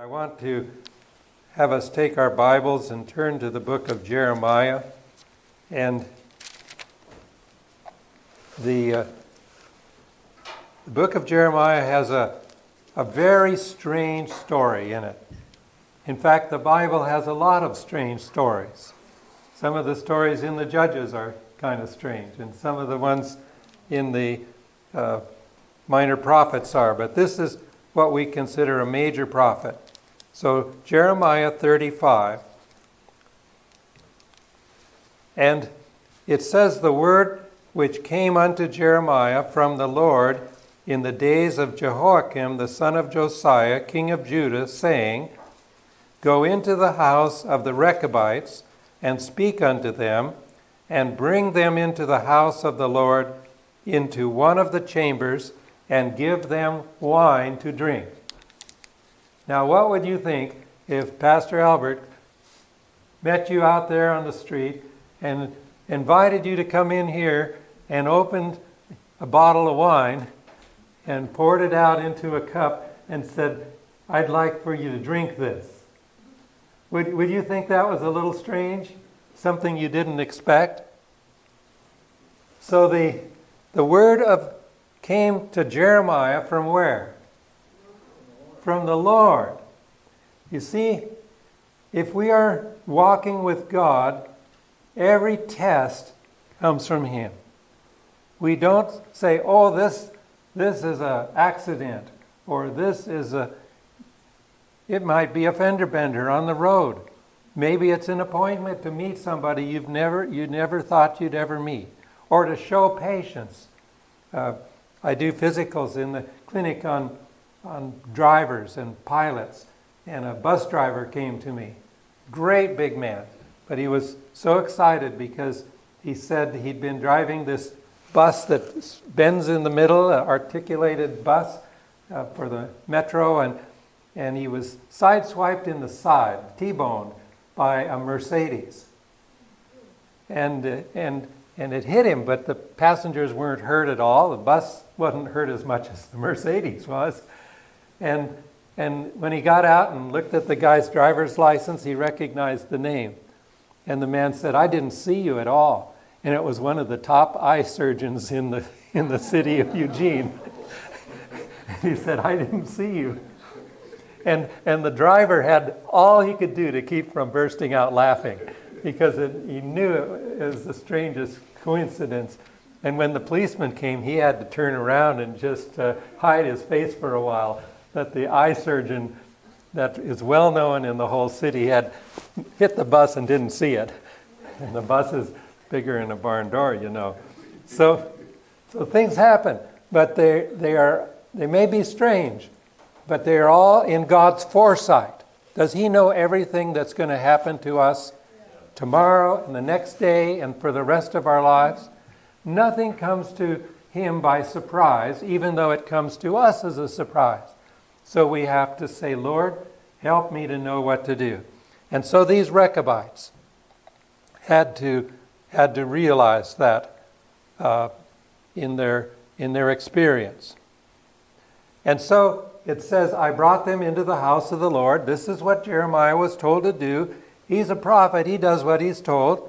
I want to have us take our Bibles and turn to the book of Jeremiah. And the book of Jeremiah has a very strange story in it. In fact, the Bible has a lot of strange stories. Some of the stories in the Judges are kind of strange, and some of the ones in the minor prophets are. But this is what we consider a major prophet. So Jeremiah 35. And it says, "The word which came unto Jeremiah from the Lord in the days of Jehoiakim the son of Josiah, king of Judah, saying, Go into the house of the Rechabites, and speak unto them, and bring them into the house of the Lord, into one of the chambers, and give them wine to drink." Now, what would you think if Pastor Albert met you out there on the street and invited you to come in here and opened a bottle of wine and poured it out into a cup and said, "I'd like for you to drink this"? Would you think that was a little strange? Something you didn't expect? So the word came to Jeremiah from where? From the Lord. You see, if we are walking with God, every test comes from Him. We don't say, "Oh, this is an accident," or it might be a fender bender on the road. Maybe it's an appointment to meet somebody you never thought you'd ever meet, or to show patience. I do physicals in the clinic on drivers and pilots, and a bus driver came to me. Great big man, but he was so excited because he said he'd been driving this bus that bends in the middle, an articulated bus for the metro, and he was sideswiped in the side, T-boned, by a Mercedes. And it hit him, but the passengers weren't hurt at all. The bus wasn't hurt as much as the Mercedes was. And when he got out and looked at the guy's driver's license, he recognized the name. And the man said, "I didn't see you at all." And it was one of the top eye surgeons in the city of Eugene. He said, "I didn't see you." And the driver had all he could do to keep from bursting out laughing, because he knew it was the strangest coincidence. And when the policeman came, he had to turn around and just hide his face for a while, that the eye surgeon that is well known in the whole city had hit the bus and didn't see it. And the bus is bigger than a barn door, you know. So things happen, but they may be strange, but they are all in God's foresight. Does He know everything that's going to happen to us tomorrow and the next day and for the rest of our lives? Nothing comes to Him by surprise, even though it comes to us as a surprise. So we have to say, "Lord, help me to know what to do." And so these Rechabites had to realize that in their experience. And so it says, "I brought them into the house of the Lord." This is what Jeremiah was told to do. He's a prophet. He does what he's told.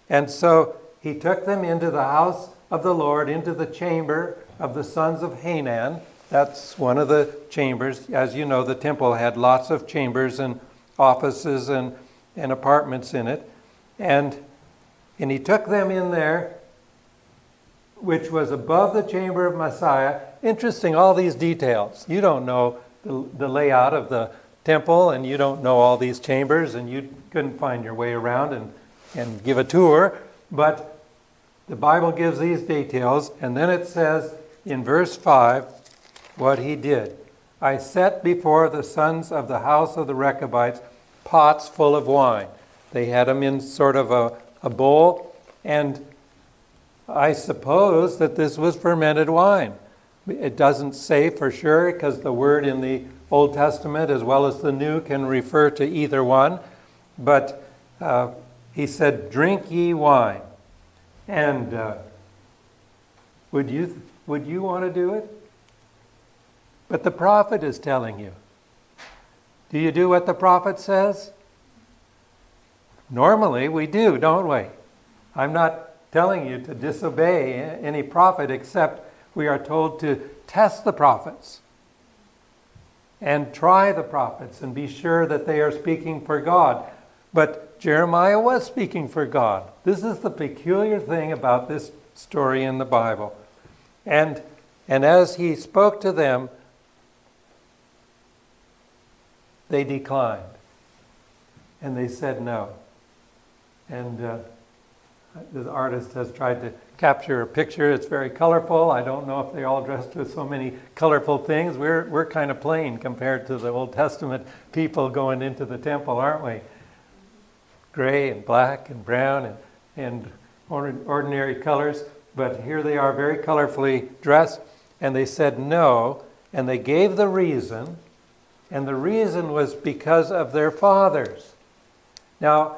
And so he took them into the house of the Lord, into the chamber of the sons of Hansen. That's one of the chambers. As you know, the temple had lots of chambers and offices and apartments in it. And he took them in there, which was above the chamber of Messiah. Interesting, all these details. You don't know the layout of the temple, and you don't know all these chambers, and you couldn't find your way around and give a tour. But the Bible gives these details, and then it says in verse 5 what he did. "I set before the sons of the house of the Rechabites pots full of wine." They had them in sort of a bowl, and I suppose that this was fermented wine. It doesn't say for sure, because the word in the Old Testament as well as the New can refer to either one. But he said, "Drink ye wine." And would you want to do it? But the prophet is telling you. Do you do what the prophet says? Normally we do, don't we? I'm not telling you to disobey any prophet, except we are told to test the prophets and try the prophets and be sure that they are speaking for God. But Jeremiah was speaking for God. This is the peculiar thing about this story in the Bible. And as he spoke to them, they declined. And they said no. And the artist has tried to capture a picture. It's very colorful. I don't know if they're all dressed with so many colorful things. We're kind of plain compared to the Old Testament people going into the temple, aren't we? Gray and black and brown and ordinary colors. But here they are, very colorfully dressed. And they said no. And they gave the reason. And the reason was because of their fathers. Now,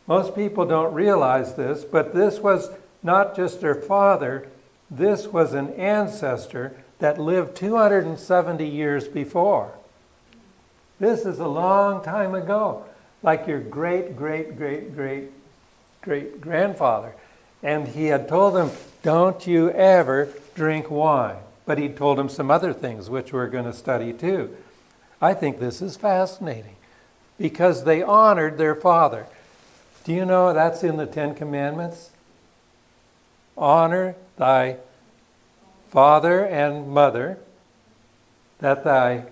most people don't realize this, but this was not just their father. This was an ancestor that lived 270 years before. This is a long time ago, like your great-great-great-great-great-grandfather. And he had told them, don't you ever drink wine. But he told them some other things, which we're going to study too. I think this is fascinating, because they honored their father. Do you know that's in the Ten Commandments? Honor thy father and mother, that thy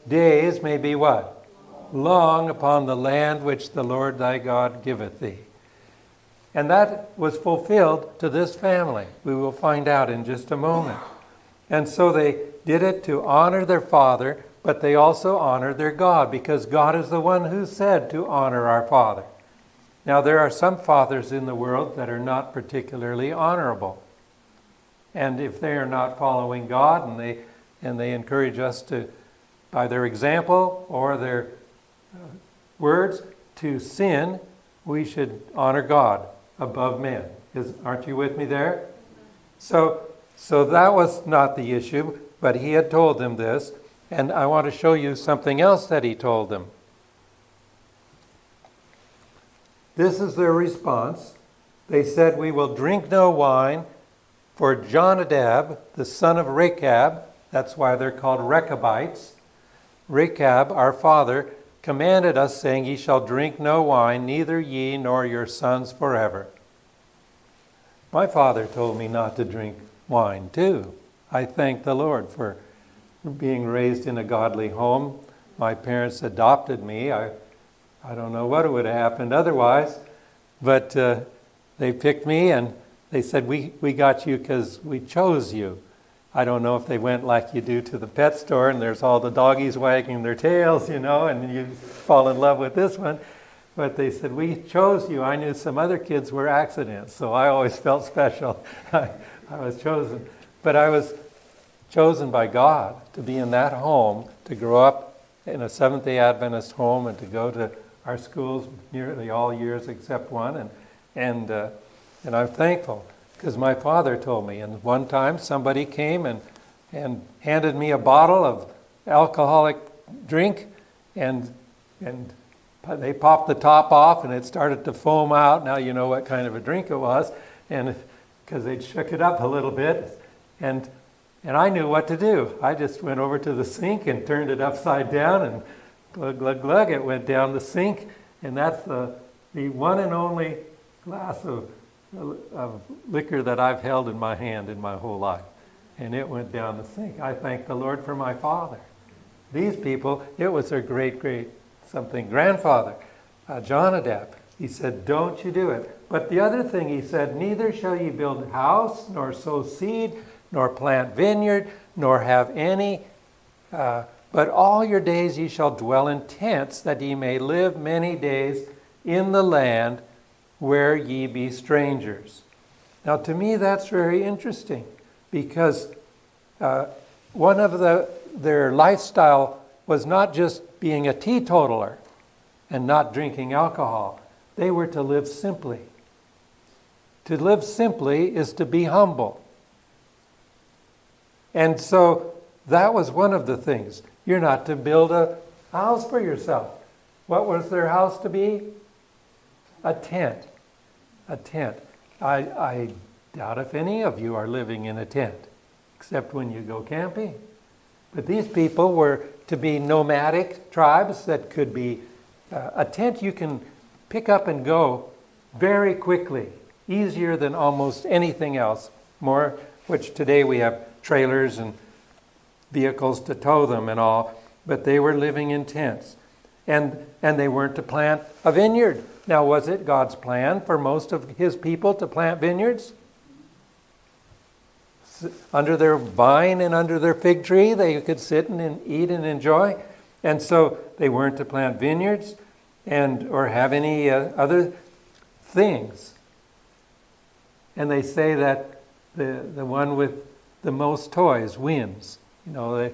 days may be what? Long upon the land which the Lord thy God giveth thee. And that was fulfilled to this family. We will find out in just a moment. And so they did it to honor their father, but they also honored their God, because God is the one who said to honor our father. Now, there are some fathers in the world that are not particularly honorable. And if they are not following God, and they encourage us to, by their example or their words, to sin, we should honor God above men. Aren't you with me there? So that was not the issue, but he had told them this. And I want to show you something else that he told them. This is their response. They said, we will drink no wine, for Jonadab, the son of Rechab, that's why they're called Rechabites, Rechab, our father, commanded us, saying, ye shall drink no wine, neither ye nor your sons forever. My father told me not to drink wine too. I thank the Lord for being raised in a godly home. My parents adopted me. I don't know what would have happened otherwise, but they picked me and they said, we got you because we chose you. I don't know if they went like you do to the pet store and there's all the doggies wagging their tails, and you fall in love with this one. But they said, we chose you. I knew some other kids were accidents, so I always felt special. I was chosen. But I was chosen by God to be in that home, to grow up in a Seventh-day Adventist home and to go to our schools nearly all years except one. And I'm thankful because my father told me. And one time somebody came and handed me a bottle of alcoholic drink, and they popped the top off and it started to foam out. Now you know what kind of a drink it was, and because they shook it up a little bit. And I knew what to do. I just went over to the sink and turned it upside down, and glug, glug, glug, it went down the sink. And that's the one and only glass of liquor that I've held in my hand in my whole life. And it went down the sink. I thank the Lord for my father. These people, it was their grandfather, Jonadab. He said, don't you do it. But the other thing he said, neither shall ye build a house, nor sow seed, nor plant vineyard, nor have any, but all your days ye shall dwell in tents, that ye may live many days in the land where ye be strangers. Now to me that's very interesting, because one of their lifestyle was not just being a teetotaler and not drinking alcohol. They were to live simply. To live simply is to be humble. And so that was one of the things. You're not to build a A house for yourself. What was their house to be? A tent. A tent. I doubt if any of you are living in a tent, except when you go camping. But these people were to be nomadic tribes that could be a tent you can pick up and go very quickly, easier than almost anything else. More, which today we have trailers and vehicles to tow them and all, but they were living in tents. And they weren't to plant a vineyard. Now, was it God's plan for most of his people to plant vineyards? Under their vine and under their fig tree, they could sit and eat and enjoy. And so they weren't to plant vineyards or have any other things. And they say that the one with the most toys wins. You know,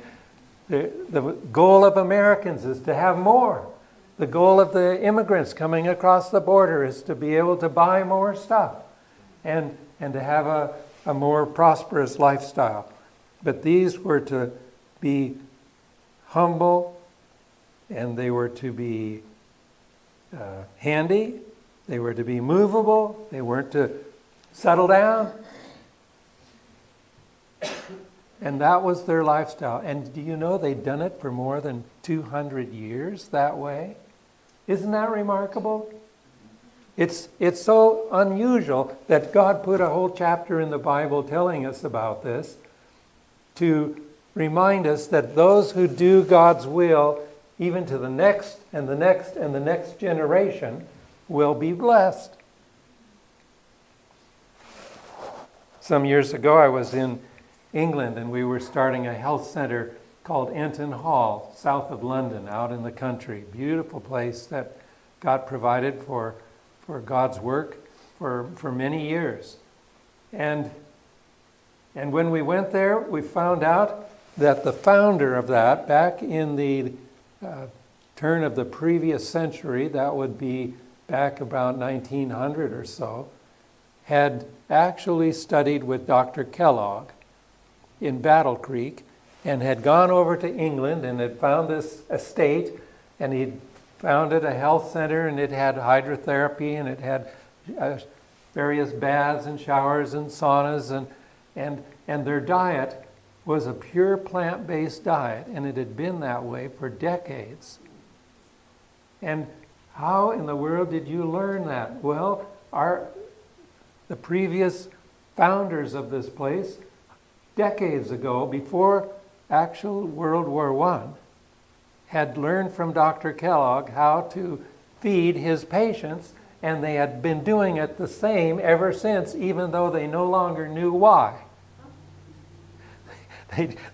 the goal of Americans is to have more. The goal of the immigrants coming across the border is to be able to buy more stuff and to have a more prosperous lifestyle. But these were to be humble, and they were to be handy. They were to be movable. They weren't to settle down. And that was their lifestyle. And do you know they'd done it for more than 200 years that way? Isn't that remarkable? It's so unusual that God put a whole chapter in the Bible telling us about this to remind us that those who do God's will, even to the next and the next and the next generation, will be blessed. Some years ago I was in England and we were starting a health center called Enton Hall, south of London, out in the country. Beautiful place that God provided for God's work for many years. And when we went there, we found out that the founder of that, back in the turn of the previous century, that would be back about 1900 or so, had actually studied with Dr. Kellogg in Battle Creek and had gone over to England and had found this estate, and he'd founded a health center, and it had hydrotherapy, and it had various baths and showers and saunas, and their diet was a pure plant-based diet, and it had been that way for decades. And how in the world did you learn that? Well, the previous founders of this place, decades ago, before actual World War I, had learned from Dr. Kellogg how to feed his patients, and they had been doing it the same ever since, even though they no longer knew why.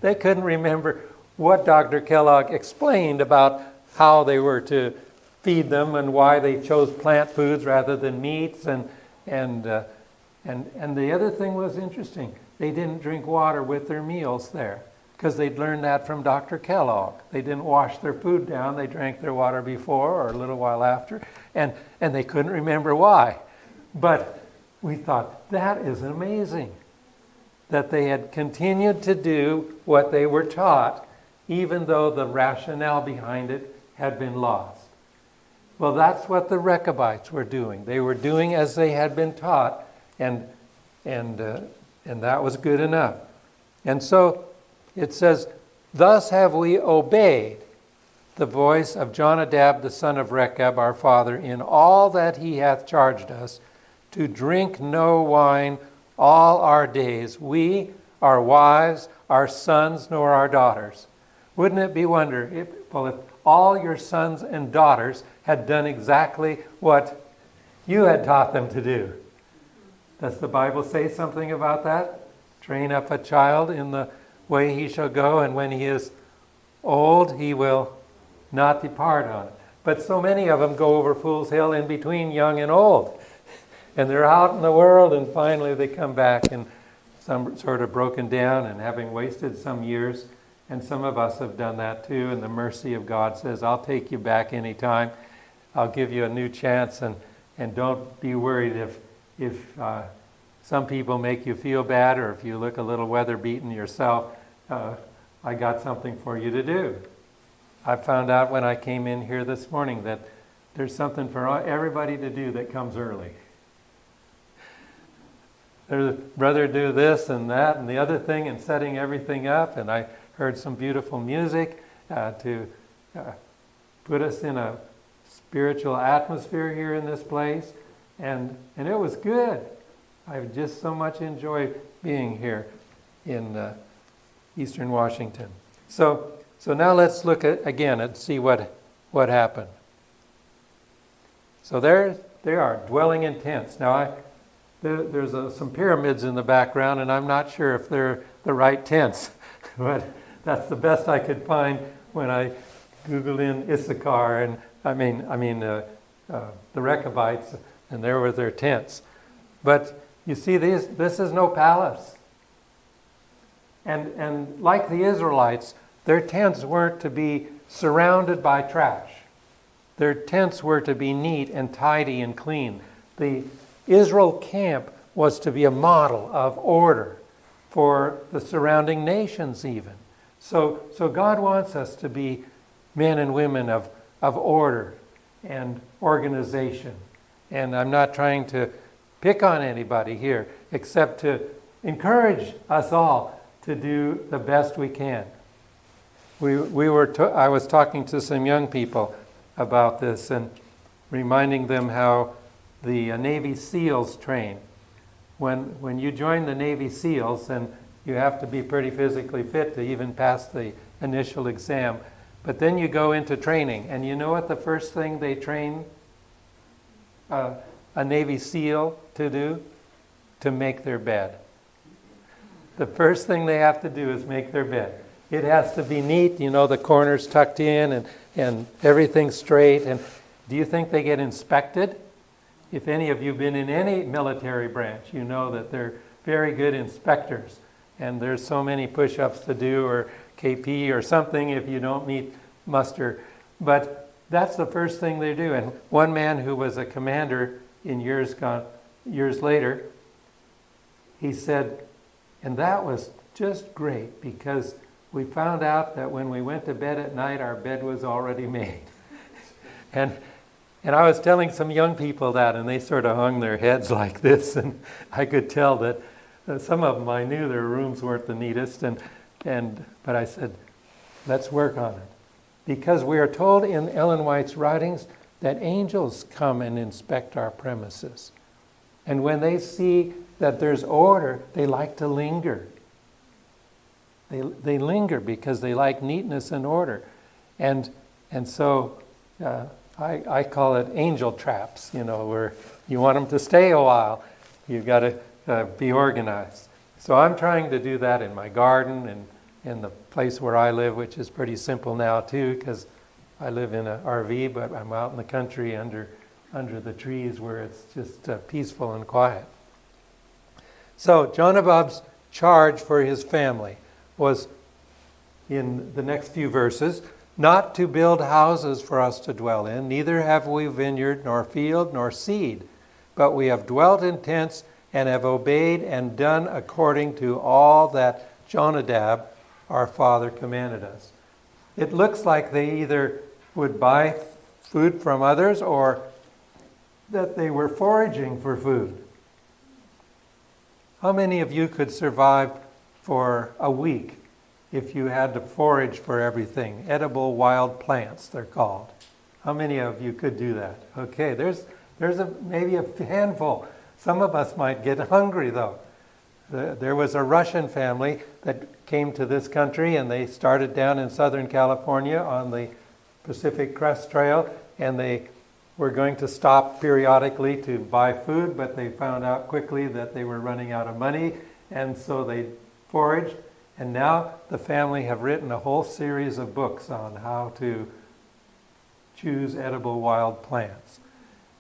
They couldn't remember what Dr. Kellogg explained about how they were to feed them and why they chose plant foods rather than meats. And the other thing was interesting. They didn't drink water with their meals there because they'd learned that from Dr. Kellogg. They didn't wash their food down. They drank their water before or a little while after, and they couldn't remember why. But we thought, that is amazing that they had continued to do what they were taught, even though the rationale behind it had been lost. Well, that's what the Rechabites were doing. They were doing as they had been taught, and that was good enough. And so it says, "Thus have we obeyed the voice of Jonadab the son of Rechab, our father, in all that he hath charged us, to drink no wine all our days, we, our wives, our sons, nor our daughters." Wouldn't it be wonder if all your sons and daughters had done exactly what you had taught them to do? Does the Bible say something about that? Train up a child in the way he shall go, and when he is old, he will not depart on it. But so many of them go over Fool's Hill in between young and old. And they're out in the world, and finally they come back and some sort of broken down and having wasted some years. And some of us have done that too, and the mercy of God says, I'll take you back anytime. I'll give you a new chance, and don't be worried if some people make you feel bad, or if you look a little weather-beaten yourself. I got something for you to do. I found out when I came in here this morning that there's something for everybody to do that comes early. There's brother do this and that and the other thing and setting everything up, and I heard some beautiful music to put us in a spiritual atmosphere here in this place, and it was good. I've just so much enjoyed being here in Eastern Washington. So now let's look at again and see what happened. So there they are, dwelling in tents. Now there's some pyramids in the background, and I'm not sure if they're the right tents, but that's the best I could find when I Googled in Issachar, and the Rechabites, and there were their tents. But you see, this is no palace. And like the Israelites, their tents weren't to be surrounded by trash. Their tents were to be neat and tidy and clean. The Israel camp was to be a model of order for the surrounding nations even. So God wants us to be men and women of order and organization. And I'm not trying to pick on anybody here, except to encourage us all to do the best we can. I was talking to some young people about this and reminding them how the Navy SEALs train. When you join the Navy SEALs, and you have to be pretty physically fit to even pass the initial exam, but then you go into training, and you know what the first thing they train a Navy SEAL to do? To make their bed. The first thing they have to do is make their bed. It has to be neat, the corners tucked in and everything straight. And do you think they get inspected? If any of you have been in any military branch, you know that they're very good inspectors. And there's so many push-ups to do, or KP or something if you don't meet muster. But that's the first thing they do. And one man who was a commander in years later, he said, and that was just great, because we found out that when we went to bed at night, our bed was already made. And I was telling some young people that, and they sort of hung their heads like this, and I could tell that some of them, I knew their rooms weren't the neatest, but I said, let's work on it. Because we are told in Ellen White's writings that angels come and inspect our premises. And when they see that there's order, they like to linger. They linger because they like neatness and order. And so I call it angel traps, where you want them to stay a while. You've got to be organized. So I'm trying to do that in my garden and in the place where I live, which is pretty simple now too, because I live in an RV, but I'm out in the country under the trees where it's just peaceful and quiet. So Jonadab's charge for his family was, in the next few verses, not to build houses for us to dwell in, neither have we vineyard, nor field, nor seed, but we have dwelt in tents and have obeyed and done according to all that Jonadab, our father, commanded us. It looks like they either would buy food from others or that they were foraging for food. How many of you could survive for a week if you had to forage for everything? Edible wild plants, they're called. How many of you could do that? Okay, there's maybe a handful. Some of us might get hungry, though. There was a Russian family that came to this country, and they started down in Southern California on the Pacific Crest Trail, and they were going to stop periodically to buy food, but they found out quickly that they were running out of money, and so they foraged. And now the family have written a whole series of books on how to choose edible wild plants.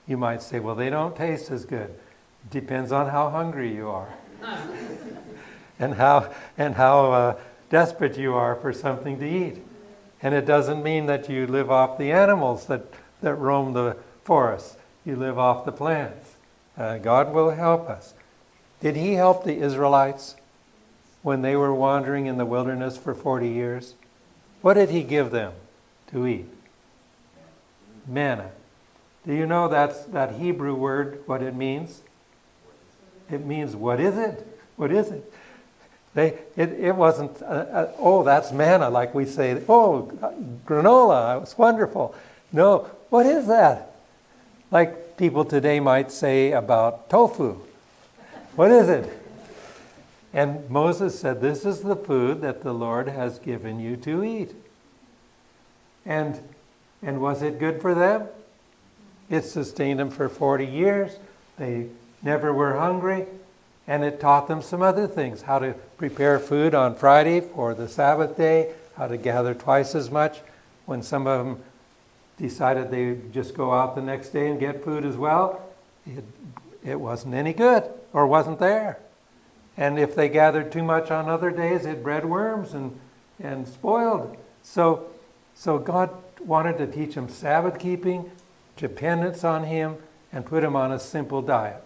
You might say, well, they don't taste as good. Depends on how hungry you are. and how desperate you are for something to eat. And it doesn't mean that you live off the animals that roam the forests. You live off the plants. God will help us. Did he help the Israelites when they were wandering in the wilderness for 40 years? What did he give them to eat? Manna. Do you know that Hebrew word, what it means? It means, what is it? What is it? It wasn't, oh, that's manna, like we say, oh, granola, it's wonderful. No, what is that? Like people today might say about tofu. What is it? And Moses said, this is the food that the Lord has given you to eat. And was it good for them? It sustained them for 40 years. They never were hungry. And it taught them some other things, how to prepare food on Friday for the Sabbath day, how to gather twice as much. When some of them decided they'd just go out the next day and get food as well, it wasn't any good or wasn't there. And if they gathered too much on other days, it bred worms and spoiled. So God wanted to teach them Sabbath keeping, dependence on Him, and put them on a simple diet.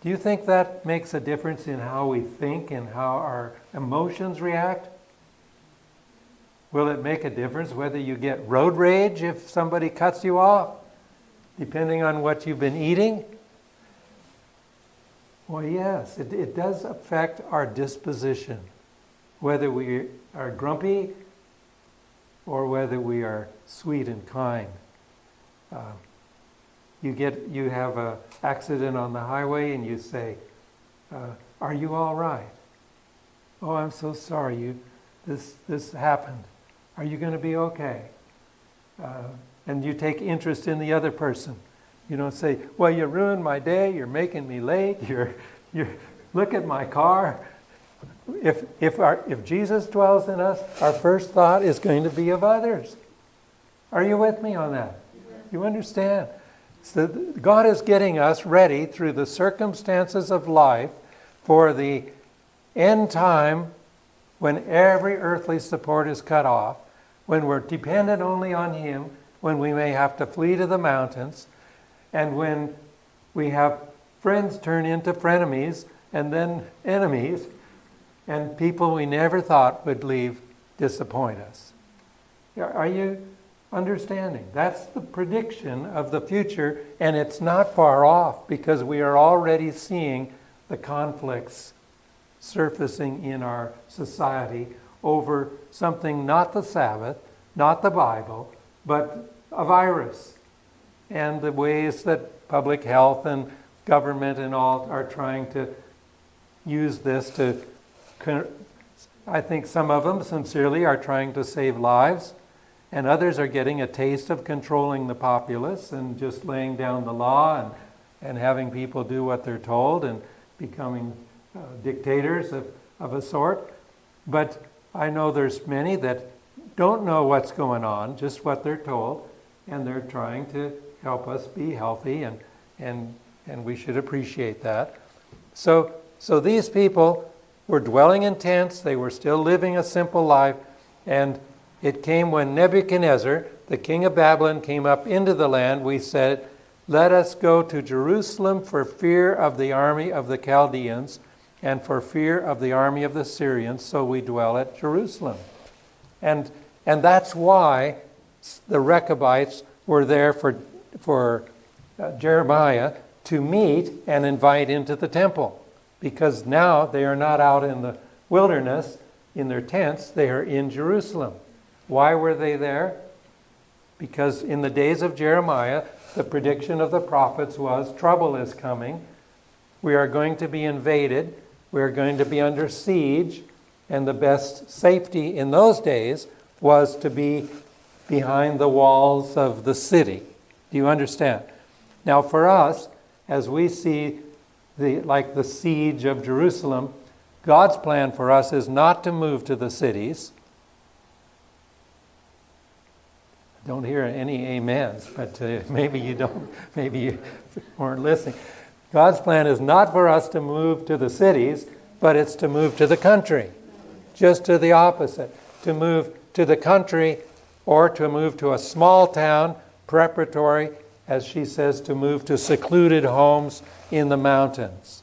Do you think that makes a difference in how we think and how our emotions react? Will it make a difference whether you get road rage if somebody cuts you off, depending on what you've been eating? Well, yes, it does affect our disposition, whether we are grumpy or whether we are sweet and kind. You have an accident on the highway and you say, are you all right? Oh, I'm so sorry. This happened. Are you going to be okay? And you take interest in the other person. You don't say, well, you ruined my day. You're making me late. You're look at my car. If Jesus dwells in us, our first thought is going to be of others. Are you with me on that? You understand? So God is getting us ready through the circumstances of life for the end time when every earthly support is cut off, when we're dependent only on Him, when we may have to flee to the mountains, and when we have friends turn into frenemies and then enemies, and people we never thought would leave disappoint us. Are you understanding? That's the prediction of the future, and it's not far off because we are already seeing the conflicts surfacing in our society over something not the Sabbath, not the Bible, but a virus, and the ways that public health and government and all are trying to use this to, I think some of them sincerely are trying to save lives, and others are getting a taste of controlling the populace and just laying down the law and having people do what they're told and becoming dictators of a sort. But I know there's many that don't know what's going on, just what they're told, and they're trying to help us be healthy, and we should appreciate that. So these people were dwelling in tents, they were still living a simple life, and it came when Nebuchadnezzar, the king of Babylon, came up into the land, we said, let us go to Jerusalem for fear of the army of the Chaldeans and for fear of the army of the Syrians, so we dwell at Jerusalem. And that's why the Rechabites were there for Jeremiah to meet and invite into the temple. Because now they are not out in the wilderness in their tents, they are in Jerusalem. Why were they there? Because in the days of Jeremiah, the prediction of the prophets was trouble is coming. We are going to be invaded. We are going to be under siege. And the best safety in those days was to be behind the walls of the city. Do you understand? Now for us, as we see the siege of Jerusalem, God's plan for us is not to move to the cities. I don't hear any amens, but maybe you don't. Maybe you weren't listening. God's plan is not for us to move to the cities, but it's to move to the country. Just to the opposite. To move to the country or to move to a small town, preparatory, as she says, to move to secluded homes in the mountains.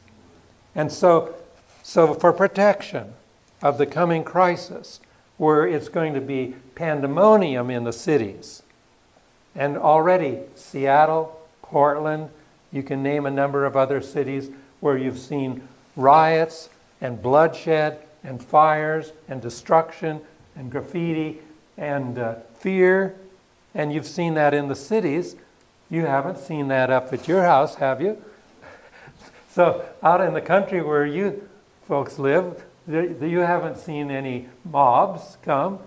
And so for protection of the coming crisis, where it's going to be pandemonium in the cities. And already Seattle, Portland, you can name a number of other cities where you've seen riots and bloodshed and fires and destruction and graffiti and fear. And you've seen that in the cities. You haven't seen that up at your house, have you? So out in the country where you folks live, you haven't seen any mobs come.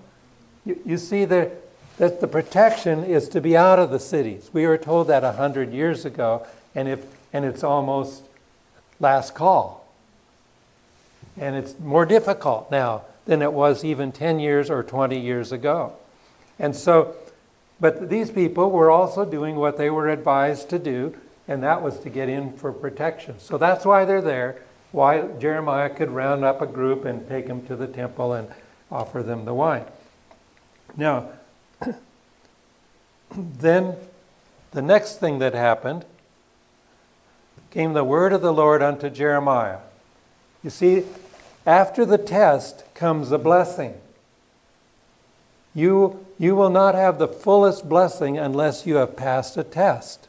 You see that the protection is to be out of the cities. We were told that 100 years ago, and it's almost last call. And it's more difficult now than it was even 10 years or 20 years ago. And so, but these people were also doing what they were advised to do, and that was to get in for protection. So that's why they're there, why Jeremiah could round up a group and take them to the temple and offer them the wine. Now, then the next thing that happened, came the word of the Lord unto Jeremiah. You see, after the test comes the blessing. You will not have the fullest blessing unless you have passed a test.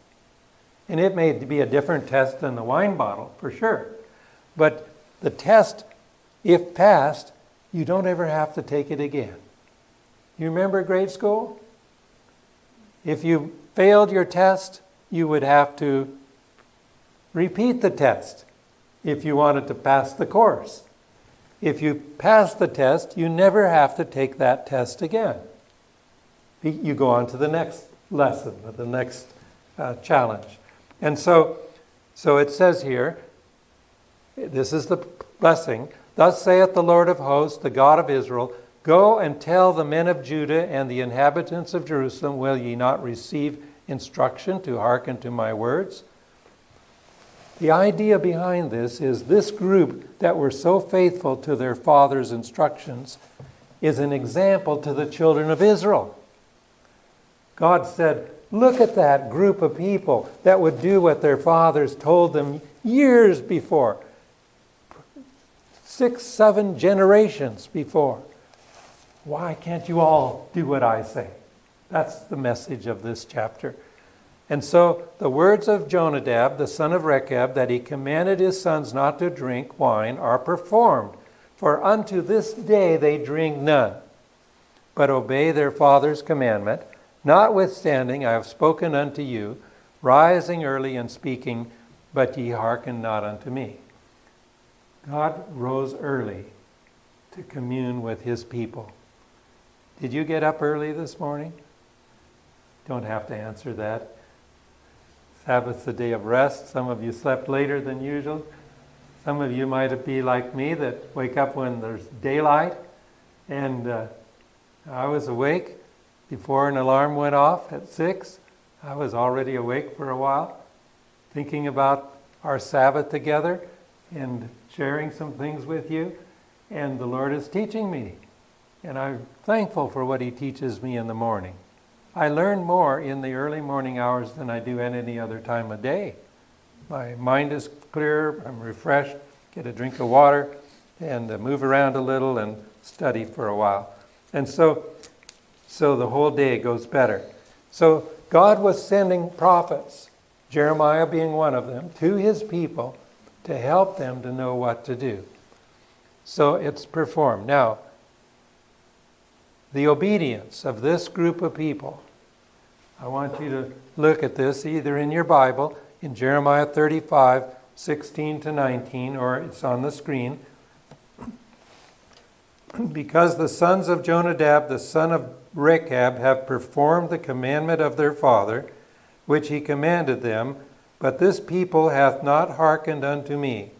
And it may be a different test than the wine bottle, for sure. But the test, if passed, you don't ever have to take it again. You remember grade school? If you failed your test, you would have to repeat the test if you wanted to pass the course. If you pass the test, you never have to take that test again. You go on to the next lesson, or the next challenge. And so it says here, this is the blessing. Thus saith the Lord of hosts, the God of Israel, go and tell the men of Judah and the inhabitants of Jerusalem, will ye not receive instruction to hearken to my words? The idea behind this is this group that were so faithful to their father's instructions is an example to the children of Israel. God said, look at that group of people that would do what their fathers told them years before. 6, 7 generations before. Why can't you all do what I say? That's the message of this chapter. And so the words of Jonadab, the son of Rechab, that he commanded his sons not to drink wine, are performed. For unto this day they drink none, but obey their father's commandment. Notwithstanding, I have spoken unto you, rising early and speaking, but ye hearken not unto me. God rose early to commune with his people. Did you get up early this morning? Don't have to answer that. Sabbath's the day of rest. Some of you slept later than usual. Some of you might be like me that wake up when there's daylight. And I was awake before an alarm went off at 6. I was already awake for a while, thinking about our Sabbath together and sharing some things with you. And the Lord is teaching me. And I'm thankful for what he teaches me in the morning. I learn more in the early morning hours than I do at any other time of day. My mind is clear, I'm refreshed, get a drink of water, and move around a little and study for a while. And so the whole day goes better. So God was sending prophets, Jeremiah being one of them, to his people to help them to know what to do. So it's performed. Now, the obedience of this group of people, I want you to look at this either in your Bible, in Jeremiah 35, 16 to 19, or it's on the screen. Because the sons of Jonadab, the son of Rechab, have performed the commandment of their father, which he commanded them, but this people hath not hearkened unto me.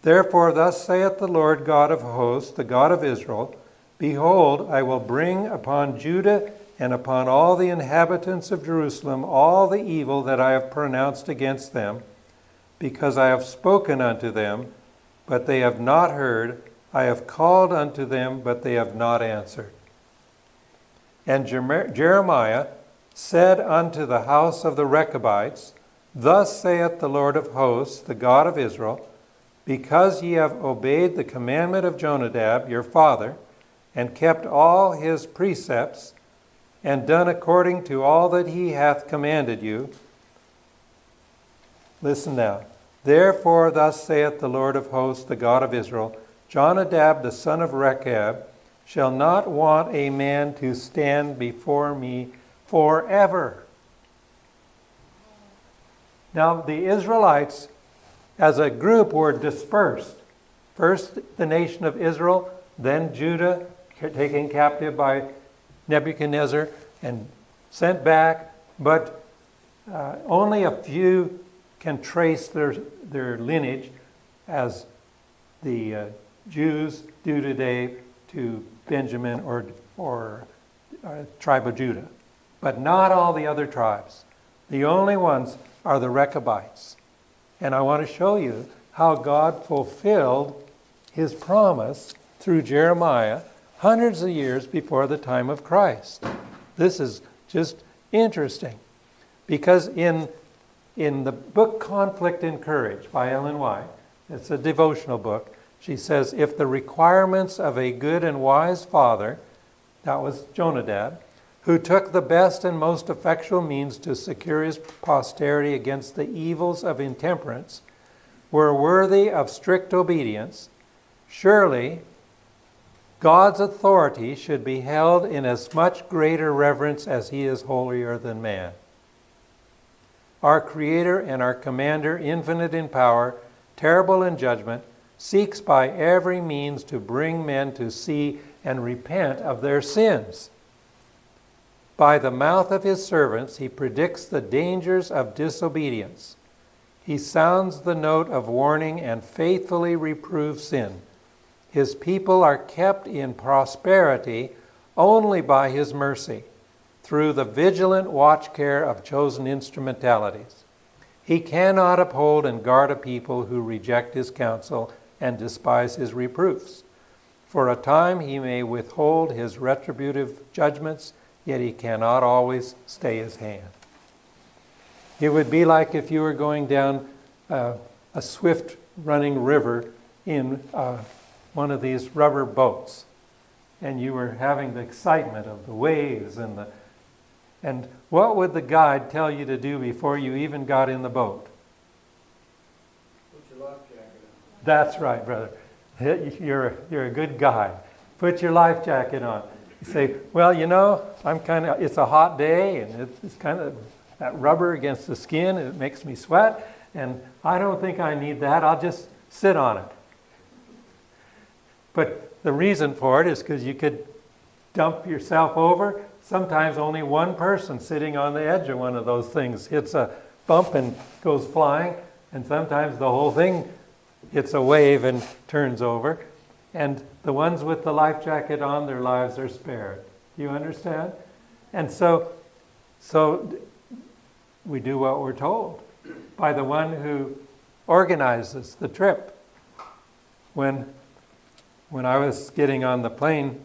Therefore thus saith the Lord God of hosts, the God of Israel, behold, I will bring upon Judah and upon all the inhabitants of Jerusalem all the evil that I have pronounced against them, because I have spoken unto them, but they have not heard. I have called unto them, but they have not answered. And Jeremiah said unto the house of the Rechabites, Thus saith the Lord of hosts, the God of Israel, because ye have obeyed the commandment of Jonadab, your father, and kept all his precepts, and done according to all that he hath commanded you. Listen now. Therefore thus saith the Lord of hosts, the God of Israel, Jonadab the son of Rechab shall not want a man to stand before me forever. Now the Israelites as a group were dispersed. First the nation of Israel, then Judah, taken captive by Nebuchadnezzar and sent back, but only a few can trace their lineage as the Jews do today to Benjamin or tribe of Judah. But not all the other tribes. The only ones are the Rechabites. And I want to show you how God fulfilled his promise through Jeremiah hundreds of years before the time of Christ. This is just interesting. Because in the book Conflict and Courage by Ellen White, it's a devotional book, she says, if the requirements of a good and wise father, that was Jonadab, who took the best and most effectual means to secure his posterity against the evils of intemperance, were worthy of strict obedience, surely God's authority should be held in as much greater reverence as he is holier than man. Our Creator and our Commander, infinite in power, terrible in judgment, seeks by every means to bring men to see and repent of their sins. By the mouth of his servants, he predicts the dangers of disobedience. He sounds the note of warning and faithfully reproves sin. His people are kept in prosperity only by his mercy, through the vigilant watch care of chosen instrumentalities. He cannot uphold and guard a people who reject his counsel and despise his reproofs. For a time he may withhold his retributive judgments, yet he cannot always stay his hand. It would be like if you were going down a swift running river in one of these rubber boats, and you were having the excitement of the waves and what would the guide tell you to do before you even got in the boat? Put your life jacket on. That's right, brother. You're a good guide. Put your life jacket on. You say, well, it's a hot day, and it's kind of that rubber against the skin, and it makes me sweat, and I don't think I need that. I'll just sit on it. But the reason for it is because you could dump yourself over. Sometimes only one person sitting on the edge of one of those things hits a bump and goes flying, and sometimes the whole thing hits a wave and turns over. And the ones with the life jacket on, their lives are spared. Do you understand? And so we do what we're told by the one who organizes the trip. When I was getting on the plane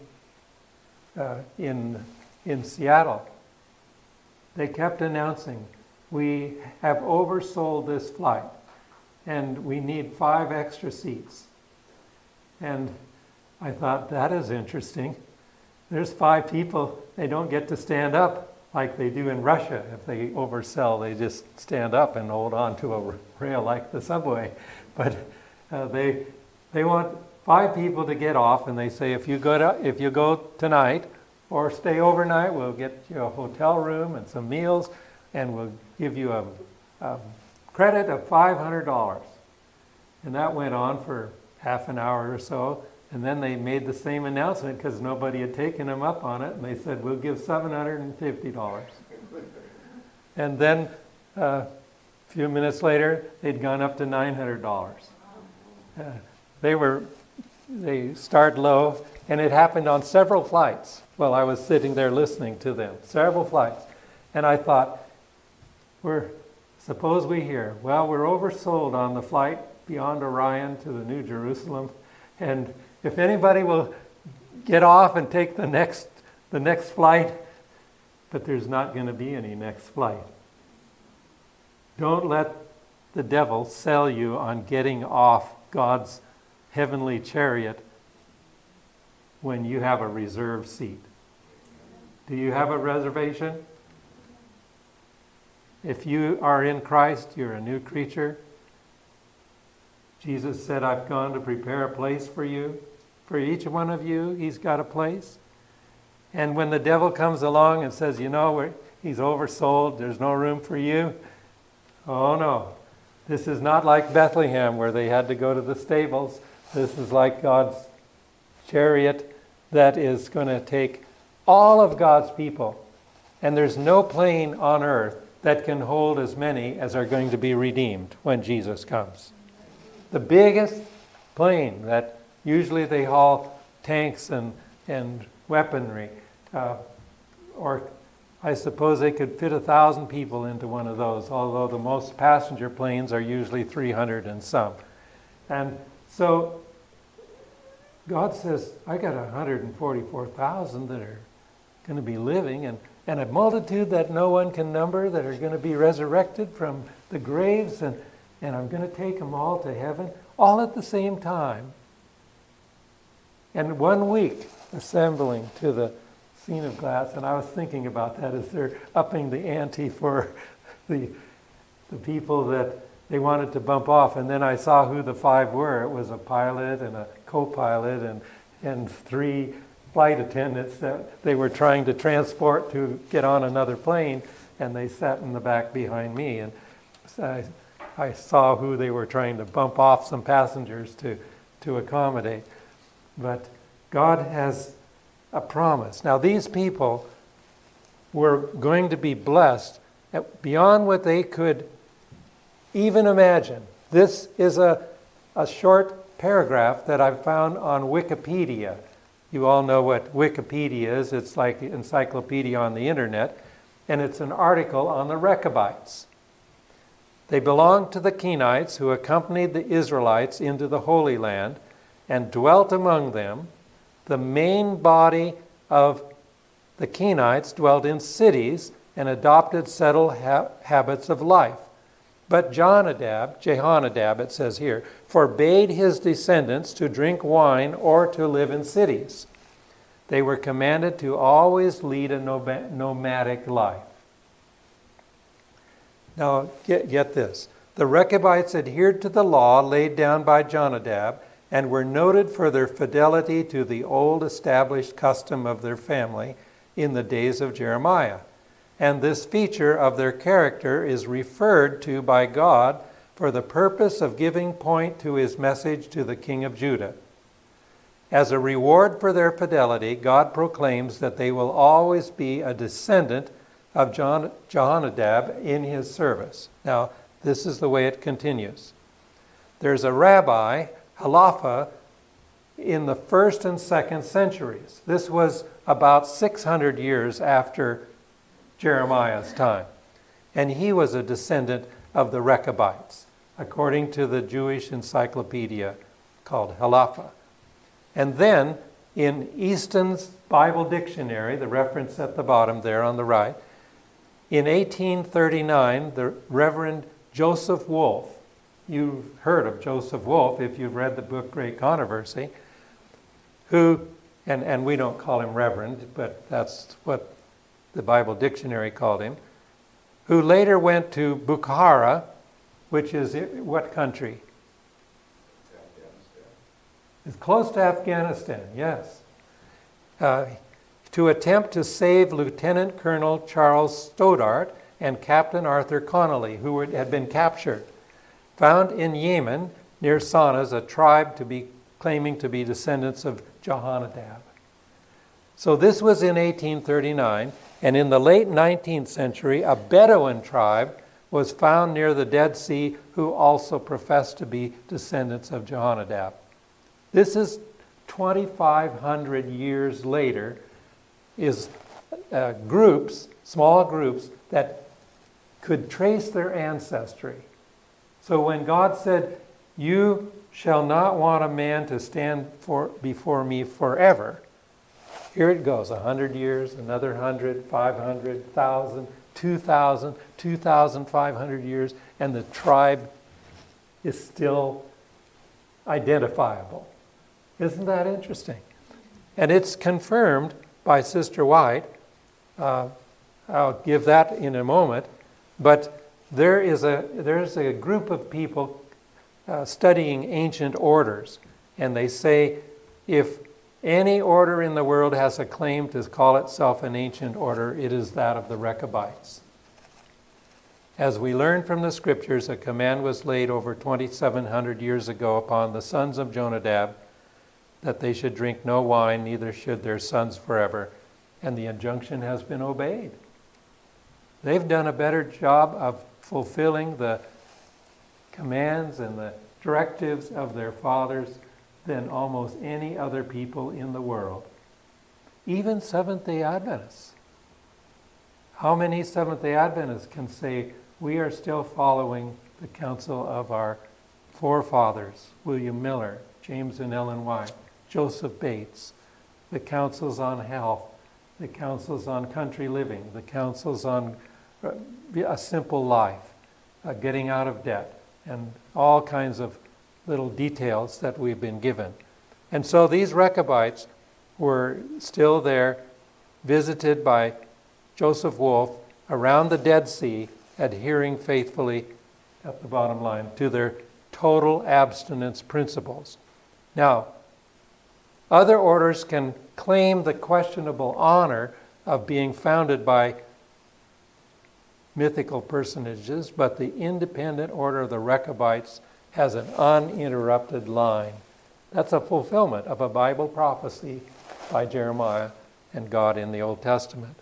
in Seattle, they kept announcing, we have oversold this flight and we need 5 extra seats. And I thought, that is interesting. There's 5 people, they don't get to stand up like they do in Russia. If they oversell, they just stand up and hold on to a rail like the subway. But they want 5 people to get off, and they say, if you go tonight or stay overnight, we'll get you a hotel room and some meals, and we'll give you a credit of $500. And that went on for half an hour or so, and then they made the same announcement because nobody had taken them up on it, and they said, we'll give $750. And then a few minutes later, they'd gone up to $900. They start low, and it happened on several flights while I was sitting there listening to them, several flights. And I thought, suppose we hear, well, we're oversold on the flight beyond Orion to the New Jerusalem, and if anybody will get off and take the next flight, but there's not going to be any next flight. Don't let the devil sell you on getting off God's heavenly chariot when you have a reserved seat. Do you have a reservation? If you are in Christ, you're a new creature. Jesus said, I've gone to prepare a place for you. For each one of you, he's got a place. And when the devil comes along and says, he's oversold, there's no room for you. Oh no, this is not like Bethlehem where they had to go to the stables. This is like God's chariot that is going to take all of God's people. And there's no plane on earth that can hold as many as are going to be redeemed when Jesus comes. The biggest plane that usually they haul tanks and weaponry, or I suppose they could fit 1,000 people into one of those, although the most passenger planes are usually 300 and some. And so God says, I got 144,000 that are going to be living, and a multitude that no one can number that are going to be resurrected from the graves, and I'm going to take them all to heaven, all at the same time. And 1 week assembling to the scene of glass, and I was thinking about that as they're upping the ante for the people that they wanted to bump off, and then I saw who the 5 were. It was a pilot and a co-pilot and 3 flight attendants that they were trying to transport to get on another plane, and they sat in the back behind me, and I saw who they were trying to bump off some passengers to accommodate. But God has a promise. Now these people were going to be blessed beyond what they could even imagine. This is a short paragraph that I found on Wikipedia. You all know what Wikipedia is. It's like the encyclopedia on the internet. And it's an article on the Rechabites. They belonged to the Kenites who accompanied the Israelites into the Holy Land and dwelt among them. The main body of the Kenites dwelt in cities and adopted settled habits of life. But Jehonadab, it says here, forbade his descendants to drink wine or to live in cities. They were commanded to always lead a nomadic life. Now, get this. The Rechabites adhered to the law laid down by Jonadab and were noted for their fidelity to the old established custom of their family in the days of Jeremiah. And this feature of their character is referred to by God for the purpose of giving point to his message to the king of Judah. As a reward for their fidelity, God proclaims that they will always be a descendant of Jehonadab in his service. Now, this is the way it continues. There's a rabbi, Halaphah, in the 1st and 2nd centuries. This was about 600 years after Jeremiah's time. And he was a descendant of the Rechabites, according to the Jewish encyclopedia called Halaphah. And then in Easton's Bible Dictionary, the reference at the bottom there on the right, in 1839, the Reverend Joseph Wolfe, you've heard of Joseph Wolfe if you've read the book Great Controversy, who, and we don't call him Reverend, but that's what the Bible Dictionary called him, who later went to Bukhara, which is what country? Afghanistan. It's close to Afghanistan, yes. To attempt to save Lieutenant Colonel Charles Stoddart and Captain Arthur Connolly, who had been captured. Found in Yemen, near Sanas, a tribe claiming to be descendants of Jehonadab. So this was in 1839, and in the late 19th century, a Bedouin tribe was found near the Dead Sea who also professed to be descendants of Jehonadab. This is 2,500 years later, is groups, small groups, that could trace their ancestry. So when God said, you shall not want a man to stand before me forever, here it goes, 100 years, another 100, 500, 1,000, 2,000, 2,500 years, and the tribe is still identifiable. Isn't that interesting? And it's confirmed by Sister White. I'll give that in a moment. But there's a group of people studying ancient orders. And they say if any order in the world has a claim to call itself an ancient order, it is that of the Rechabites. As we learn from the scriptures, a command was laid over 2,700 years ago upon the sons of Jonadab that they should drink no wine, neither should their sons forever. And the injunction has been obeyed. They've done a better job of fulfilling the commands and the directives of their fathers than almost any other people in the world. Even Seventh-day Adventists. How many Seventh-day Adventists can say, we are still following the counsel of our forefathers, William Miller, James and Ellen White, Joseph Bates, the counsels on health, the counsels on country living, the counsels on a simple life, getting out of debt, and all kinds of little details that we've been given. And so these Rechabites were still there, visited by Joseph Wolf around the Dead Sea, adhering faithfully, at the bottom line, to their total abstinence principles. Now, other orders can claim the questionable honor of being founded by mythical personages, but the independent order of the Rechabites has an uninterrupted line. That's a fulfillment of a Bible prophecy by Jeremiah and God in the Old Testament.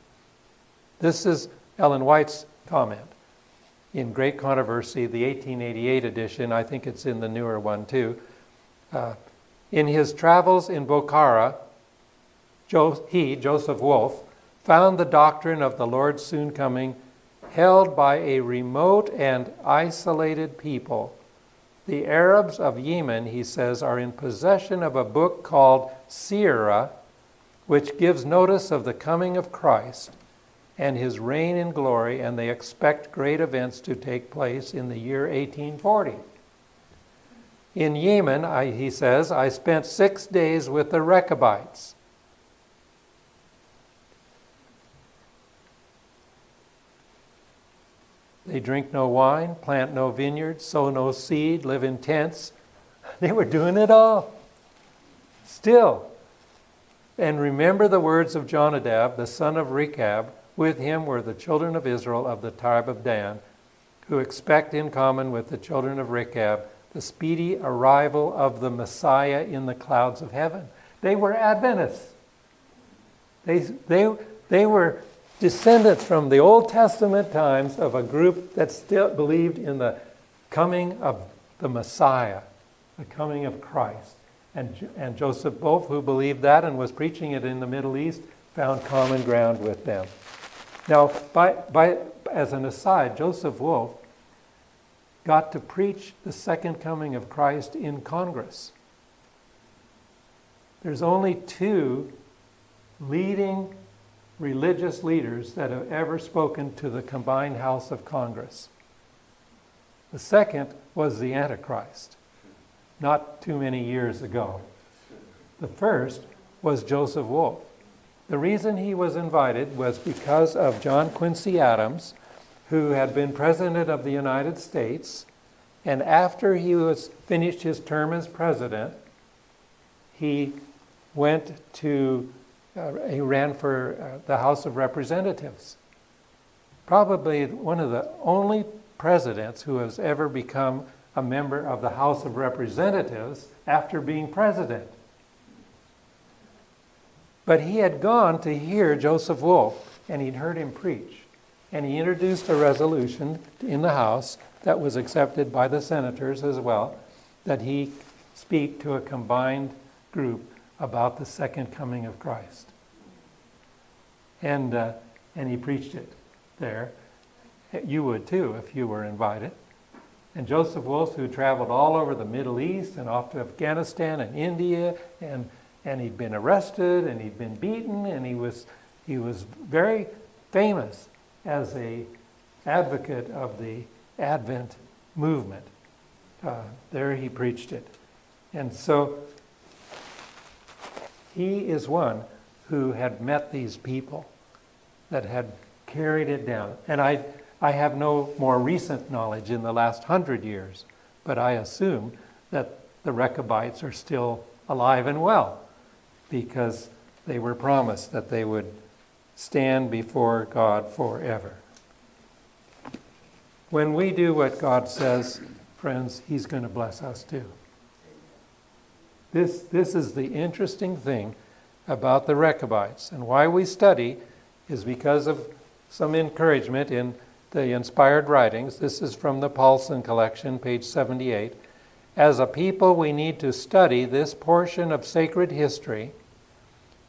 This is Ellen White's comment in Great Controversy, the 1888 edition. I think it's in the newer one too. In his travels in Bokhara, Joseph Wolf, found the doctrine of the Lord's soon coming held by a remote and isolated people. The Arabs of Yemen, he says, are in possession of a book called Sirah, which gives notice of the coming of Christ and his reign in glory, and they expect great events to take place in the year 1840. In Yemen, he says, I spent 6 days with the Rechabites. They drink no wine, plant no vineyard, sow no seed, live in tents. They were doing it all. Still. And remember the words of Jonadab, the son of Rechab. With him were the children of Israel of the tribe of Dan, who expect in common with the children of Rechab the speedy arrival of the Messiah in the clouds of heaven. They were Adventists. They were descendants from the Old Testament times of a group that still believed in the coming of the Messiah, the coming of Christ. And Joseph Wolf, who believed that and was preaching it in the Middle East, found common ground with them. Now, as an aside, Joseph Wolf got to preach the second coming of Christ in Congress. There's only 2 leading religious leaders that have ever spoken to the combined House of Congress. The second was the Antichrist, not too many years ago. The first was Joseph Wolf. The reason he was invited was because of John Quincy Adams, who had been President of the United States, and after he was finished his term as president, he ran for the House of Representatives. Probably one of the only presidents who has ever become a member of the House of Representatives after being president. But he had gone to hear Joseph Wolf, and he'd heard him preach. And he introduced a resolution in the House that was accepted by the senators as well, that he speak to a combined group about the second coming of Christ. And he preached it there. You would too if you were invited. And Joseph Wolf, who traveled all over the Middle East and off to Afghanistan and India, and he'd been arrested and he'd been beaten, and he was very famous as a advocate of the Advent movement. There he preached it. And so he is one who had met these people that had carried it down. And I have no more recent knowledge in the last 100 years, but I assume that the Rechabites are still alive and well because they were promised that they would stand before God forever. When we do what God says, friends, he's going to bless us too. This is the interesting thing about the Rechabites. And why we study is because of some encouragement in the inspired writings. This is from the Paulson collection, page 78. As a people, we need to study this portion of sacred history,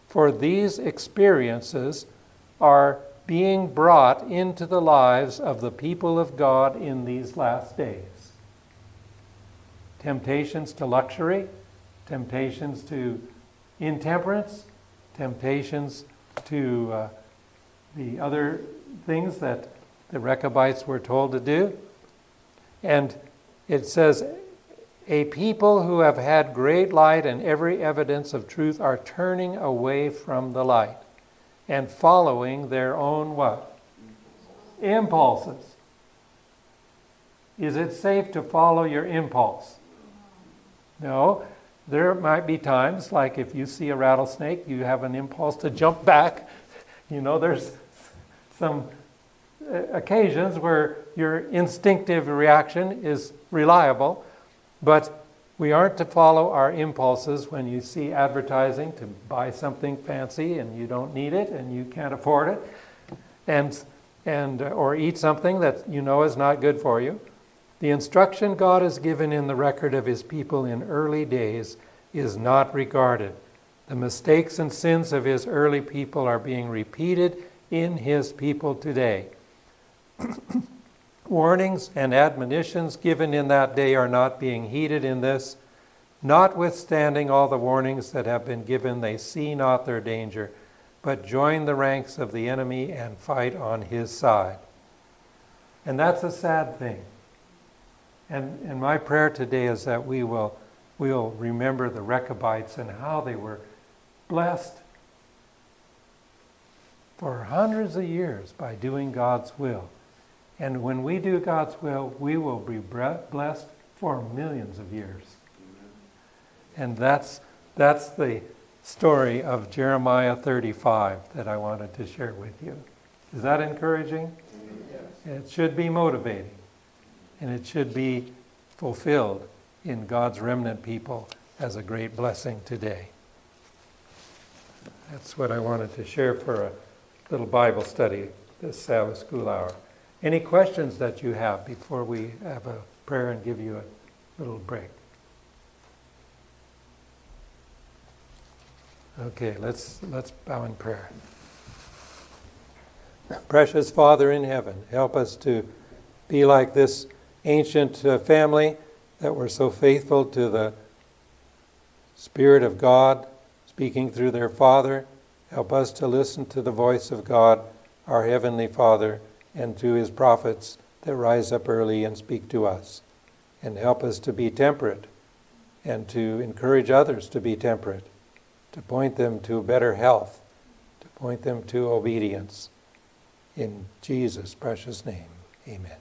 for these experiences are being brought into the lives of the people of God in these last days. Temptations to luxury, temptations to intemperance, temptations to the other things that the Rechabites were told to do. And it says, a people who have had great light and every evidence of truth are turning away from the light and following their own what? Impulses. Is it safe to follow your impulse? No. There might be times, like if you see a rattlesnake, you have an impulse to jump back. There's some occasions where your instinctive reaction is reliable, but we aren't to follow our impulses when you see advertising to buy something fancy and you don't need it and you can't afford it, or eat something that you know is not good for you. The instruction God has given in the record of his people in early days is not regarded. The mistakes and sins of his early people are being repeated in his people today. Warnings and admonitions given in that day are not being heeded in this. Notwithstanding all the warnings that have been given, they see not their danger, but join the ranks of the enemy and fight on his side. And that's a sad thing. And my prayer today is that we'll remember the Rechabites and how they were blessed for hundreds of years by doing God's will. And when we do God's will, we will be blessed for millions of years. And that's the story of Jeremiah 35 that I wanted to share with you. Is that encouraging? Yes. It should be motivating. And it should be fulfilled in God's remnant people as a great blessing today. That's what I wanted to share for a little Bible study this Sabbath school hour. Any questions that you have before we have a prayer and give you a little break? Okay, let's bow in prayer. Precious Father in heaven, help us to be like this ancient family that were so faithful to the Spirit of God speaking through their Father. Help us to listen to the voice of God, our Heavenly Father, and to his prophets that rise up early and speak to us. And help us to be temperate and to encourage others to be temperate, to point them to better health, to point them to obedience. In Jesus' precious name, amen.